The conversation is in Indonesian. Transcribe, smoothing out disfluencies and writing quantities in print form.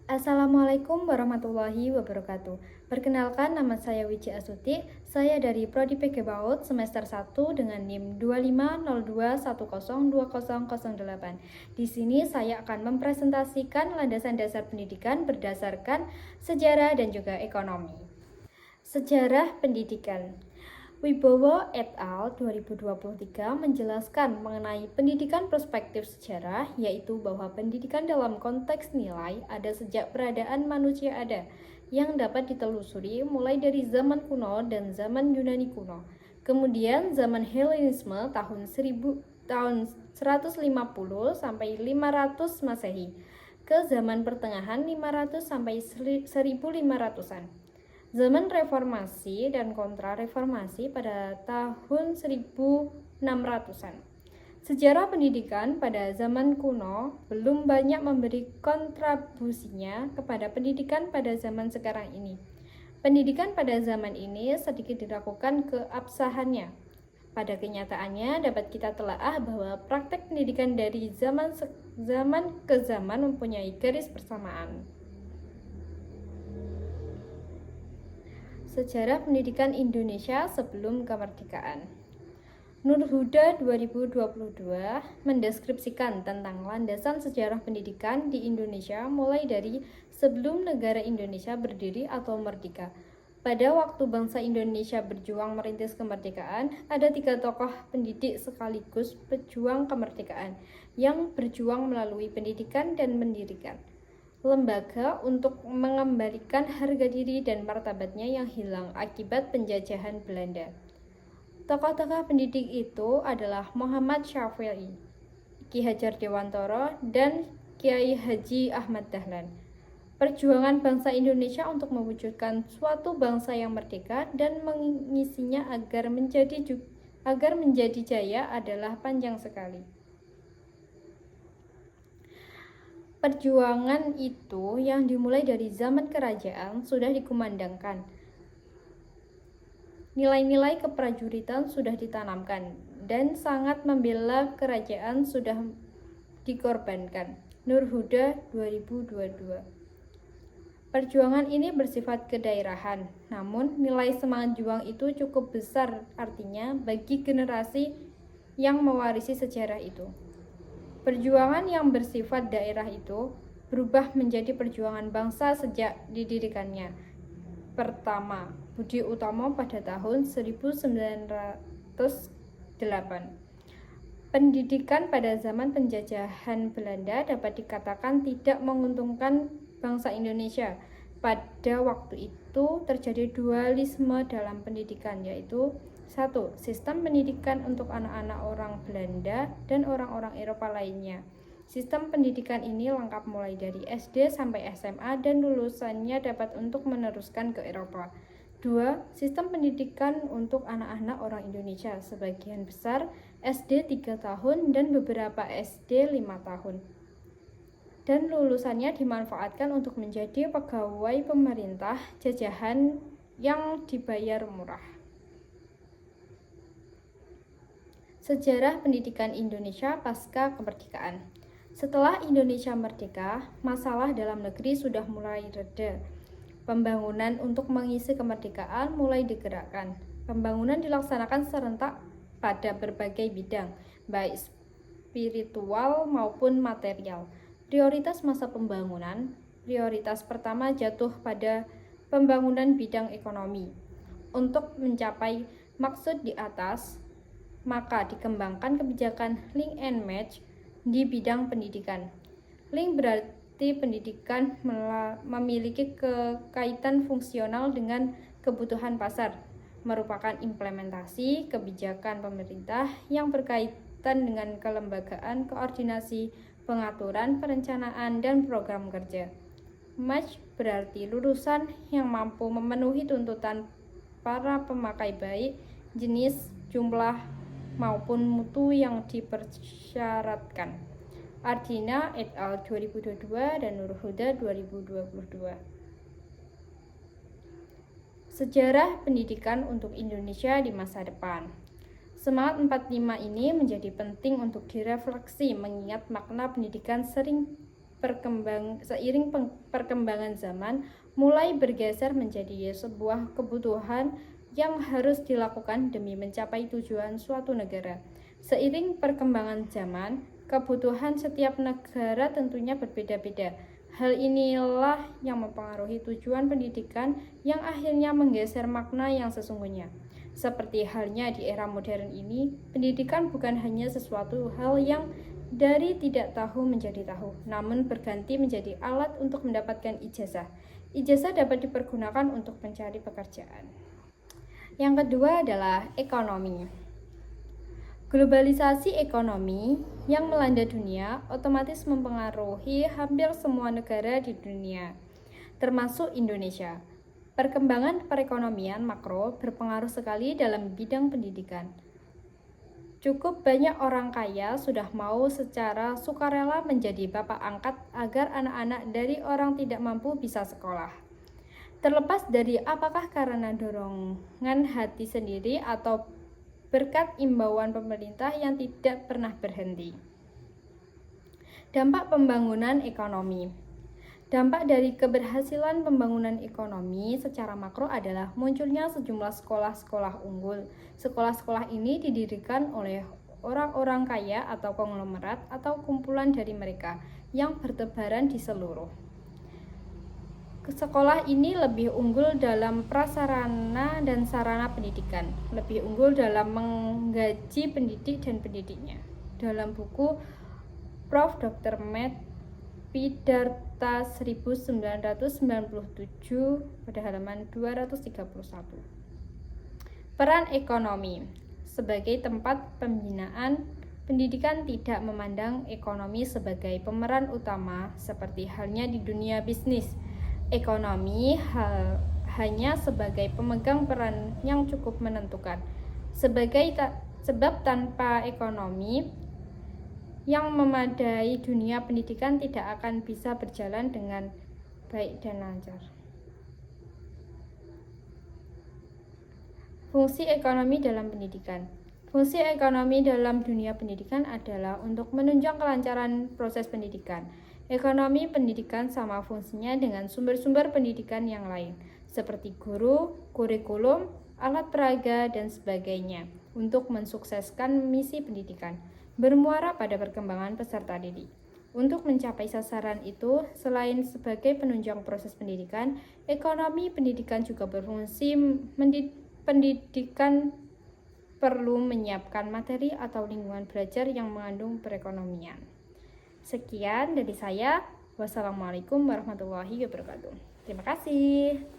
Assalamualaikum warahmatullahi wabarakatuh. Perkenalkan, nama saya Wiji Astuti. Saya dari Prodi PG Baut semester 1 dengan NIM 2502102008. Di sini saya akan mempresentasikan landasan dasar pendidikan berdasarkan sejarah dan juga ekonomi. Sejarah pendidikan. Wibowo et al. 2023 menjelaskan mengenai pendidikan perspektif sejarah, yaitu bahwa pendidikan dalam konteks nilai ada sejak peradaan manusia ada, yang dapat ditelusuri mulai dari zaman kuno dan zaman Yunani kuno. Kemudian zaman Helenisme tahun 150 sampai 500 Masehi, ke zaman pertengahan 500 sampai 1500-an. Zaman reformasi dan kontra-reformasi pada tahun 1600-an. Sejarah pendidikan pada zaman kuno belum banyak memberi kontribusinya kepada pendidikan pada zaman sekarang ini. Pendidikan pada zaman ini sedikit diragukan keabsahannya. Pada kenyataannya dapat kita telaah bahwa praktek pendidikan dari zaman ke zaman mempunyai garis persamaan. Sejarah pendidikan Indonesia sebelum kemerdekaan. Nur Huda 2022 mendeskripsikan tentang landasan sejarah pendidikan di Indonesia mulai dari sebelum negara Indonesia berdiri atau merdeka. Pada waktu bangsa Indonesia berjuang merintis kemerdekaan, ada 3 tokoh pendidik sekaligus pejuang kemerdekaan yang berjuang melalui pendidikan dan mendirikan lembaga untuk mengembalikan harga diri dan martabatnya yang hilang akibat penjajahan Belanda. Tokoh-tokoh pendidik itu adalah Muhammad Syafi'i, Ki Hajar Dewantara, dan Kiai Haji Ahmad Dahlan. Perjuangan bangsa Indonesia untuk mewujudkan suatu bangsa yang merdeka dan mengisinya agar menjadi jaya adalah panjang sekali. Perjuangan itu yang dimulai dari zaman kerajaan sudah dikumandangkan. Nilai-nilai keprajuritan sudah ditanamkan dan sangat membela kerajaan sudah dikorbankan. Nur Huda 2022. Perjuangan ini bersifat kedaerahan, namun nilai semangat juang itu cukup besar artinya bagi generasi yang mewarisi sejarah itu. Perjuangan yang bersifat daerah itu berubah menjadi perjuangan bangsa sejak didirikannya. Pertama, Budi Utomo pada tahun 1908. Pendidikan pada zaman penjajahan Belanda dapat dikatakan tidak menguntungkan bangsa Indonesia. Pada waktu itu terjadi dualisme dalam pendidikan, yaitu 1. Sistem pendidikan untuk anak-anak orang Belanda dan orang-orang Eropa lainnya. Sistem pendidikan ini lengkap mulai dari SD sampai SMA dan lulusannya dapat untuk meneruskan ke Eropa. 2. Sistem pendidikan untuk anak-anak orang Indonesia, sebagian besar SD 3 tahun dan beberapa SD 5 tahun. Dan lulusannya dimanfaatkan untuk menjadi pegawai pemerintah jajahan yang dibayar murah. Sejarah pendidikan Indonesia pasca kemerdekaan. Setelah Indonesia merdeka, masalah dalam negeri sudah mulai reda. Pembangunan untuk mengisi kemerdekaan mulai digerakkan. Pembangunan dilaksanakan serentak pada berbagai bidang, baik spiritual maupun material. Prioritas masa pembangunan, prioritas pertama jatuh pada pembangunan bidang ekonomi. Untuk mencapai maksud di atas, maka dikembangkan kebijakan link and match di bidang pendidikan. Link berarti pendidikan memiliki kekaitan fungsional dengan kebutuhan pasar, merupakan implementasi kebijakan pemerintah yang berkaitan dengan kelembagaan, koordinasi, pengaturan, perencanaan, dan program kerja. Match berarti lulusan yang mampu memenuhi tuntutan para pemakai baik jenis, jumlah, maupun mutu yang dipersyaratkan. Ardina et al. 2022 dan Nur Huda 2022. Sejarah pendidikan untuk Indonesia di masa depan. Semangat 45 ini menjadi penting untuk direfleksi mengingat makna pendidikan sering perkembangan zaman mulai bergeser menjadi sebuah kebutuhan yang harus dilakukan demi mencapai tujuan suatu negara. Seiring perkembangan zaman, kebutuhan setiap negara tentunya berbeda-beda. Hal inilah yang mempengaruhi tujuan pendidikan yang akhirnya menggeser makna yang sesungguhnya. Seperti halnya di era modern ini, pendidikan bukan hanya sesuatu hal yang dari tidak tahu menjadi tahu, namun berganti menjadi alat untuk mendapatkan ijazah. Ijazah dapat dipergunakan untuk mencari pekerjaan. Yang kedua adalah ekonomi. Globalisasi ekonomi yang melanda dunia otomatis mempengaruhi hampir semua negara di dunia, termasuk Indonesia. Perkembangan perekonomian makro berpengaruh sekali dalam bidang pendidikan. Cukup banyak orang kaya sudah mau secara sukarela menjadi bapak angkat agar anak-anak dari orang tidak mampu bisa sekolah. Terlepas dari apakah karena dorongan hati sendiri atau berkat imbauan pemerintah yang tidak pernah berhenti. Dampak pembangunan ekonomi. Dampak dari keberhasilan pembangunan ekonomi secara makro adalah munculnya sejumlah sekolah-sekolah unggul. Sekolah-sekolah ini didirikan oleh orang-orang kaya atau konglomerat atau kumpulan dari mereka yang bertebaran di seluruh. Sekolah ini lebih unggul dalam prasarana dan sarana pendidikan, lebih unggul dalam menggaji pendidik dan pendidiknya. Dalam buku Prof. Dr. Med. Pidarta 1997 pada halaman 231. Peran ekonomi sebagai tempat pembinaan pendidikan tidak memandang ekonomi sebagai pemeran utama seperti halnya di dunia bisnis. Ekonomi hanya sebagai pemegang peran yang cukup menentukan. Sebab tanpa ekonomi yang memadai, dunia pendidikan tidak akan bisa berjalan dengan baik dan lancar. Fungsi ekonomi dalam pendidikan. Fungsi ekonomi dalam dunia pendidikan adalah untuk menunjang kelancaran proses pendidikan. Ekonomi pendidikan sama fungsinya dengan sumber-sumber pendidikan yang lain, seperti guru, kurikulum, alat peraga, dan sebagainya, untuk mensukseskan misi pendidikan, bermuara pada perkembangan peserta didik. Untuk mencapai sasaran itu, selain sebagai penunjang proses pendidikan, ekonomi pendidikan juga berfungsi pendidikan perlu menyiapkan materi atau lingkungan belajar yang mengandung perekonomian. Sekian dari saya. Wassalamualaikum warahmatullahi wabarakatuh. Terima kasih.